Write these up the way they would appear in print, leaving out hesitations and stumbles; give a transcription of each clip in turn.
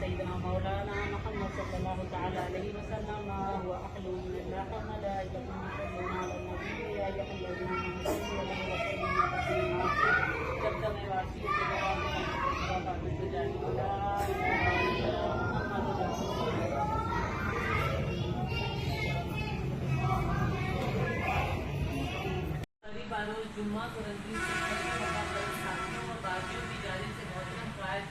سيدنا مولانا محمد صلى الله تعالى عليه وسلم وأهله من الله وملائكته يصلون على النبي يا أيها الذين آمنوا صلوا عليه وسلموا تسليما جب تک میں واسی کے جواب جمعہ کو رنگین ساتھیوں اور باغیوں کی جانب سے محترم قائد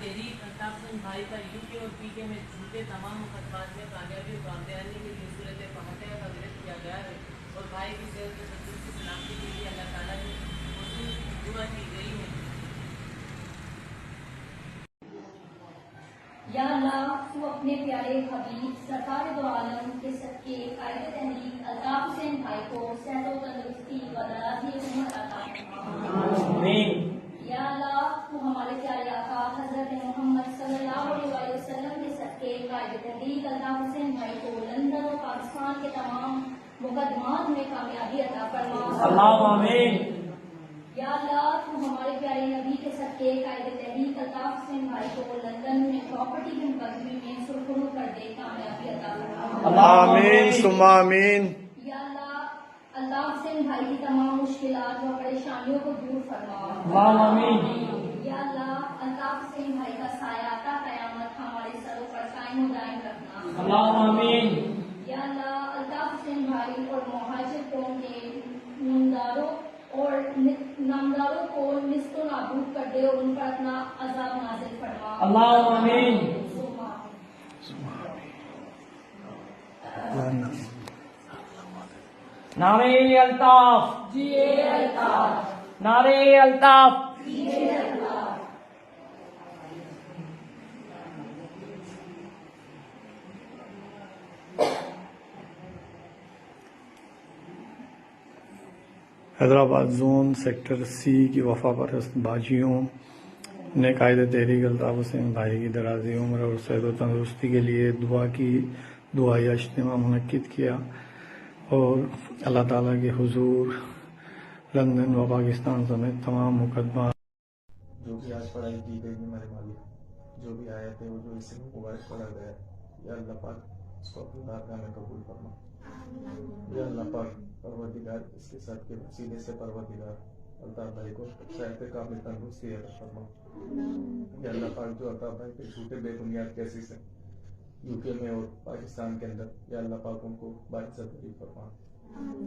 تحریک الطاف حسین بھائی پر یو کے اور پی کے میں جھوٹے تمام مقدمات میں کامیابی اور کامیابی کے لیے صورت فاتحہ کا ذکر کیا گیا ہے اور بھائی کی صحت و تندرستی کی سلامتی کے لیے اللہ تعالیٰ نے دعا کی گئی ہے۔ یا اللہ تو اپنے پیارے حبیب سرکار دو عالم کے صدقے قائد تحریک الطاف حسین بھائی کو صحت و تندرستی و درازی عمر عطا فرما۔ یا اللہ تو ہمارے پیارے آقا حضرت محمد صلی اللہ علیہ وسلم کے صدقے قائد تحریک الطاف حسین بھائی کو لندن اور پاکستان کے تمام مقدمات میں کامیابی عطا فرما۔ اللہم آمین۔ یا اللہ تو ہمارے پیارے نبی کے صدقے قائد تحریک الطاف حسین بھائی کو لندن میں پراپرٹی کے مقدمے میں سرخرو کر دے کامیابی عطا فرما۔ آمین ثم آمین۔ یا اللہ الطاف حسین بھائی کی تمام مشکلات و پریشانیوں کو دور فرما۔ اللہم آمین۔ یا اللہ الطاف حسین بھائی کا سایہ تا قیامت ہمارے سروں پر قائم و دائم رکھنا۔ اللہم آمین۔ یا اللہ الطاف حسین بھائی اور مہاجر قوم کے نامداروں کو نست و نابود کر دے اور ان پر اپنا عذاب نازل فرما۔ اللہم آمین۔ نعرہ الطاف، جیے الطاف، نعرہ الطاف۔ جیے الطاف۔ حیدرآباد زون سیکٹر سی کی وفا پرست باجیوں نے قائد تحریک الطاف حسین بھائی کی درازی عمر اور صحت و تندرستی کے لیے دعائی اجتماع منعقد کیا اور اللہ تعالیٰ کے حضور لندن و پاکستان سمیت تمام مقدمات جو بھی آج پڑھائی کی گئی ہمارے مالک جو بھی آئے تھے وہ جو اس سے مبارک پڑھا گیا یا اللہ پاک اس کو اپنی بارگاہ میں قبول فرما۔ یا اللہ پاک پروردگار اس کے ساتھ کے وسیلے سے پروردگار الطاف بھائی کو صحت کامل تندرستی عطا فرما۔ یا اللہ پاک جو الطاف بھائی کے جھوٹے بے بنیاد کیسز ہیں یو کے میں اور پاکستان کے اندر یا اللہ پاک ان کو باعزت بری فرما۔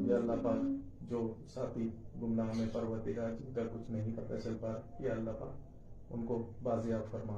یا اللہ پاک جو ساتھی گمنام میں پروردگار جن کا کچھ نہیں پتہ چل پا یا اللہ پاک ان کو بازیاب فرما۔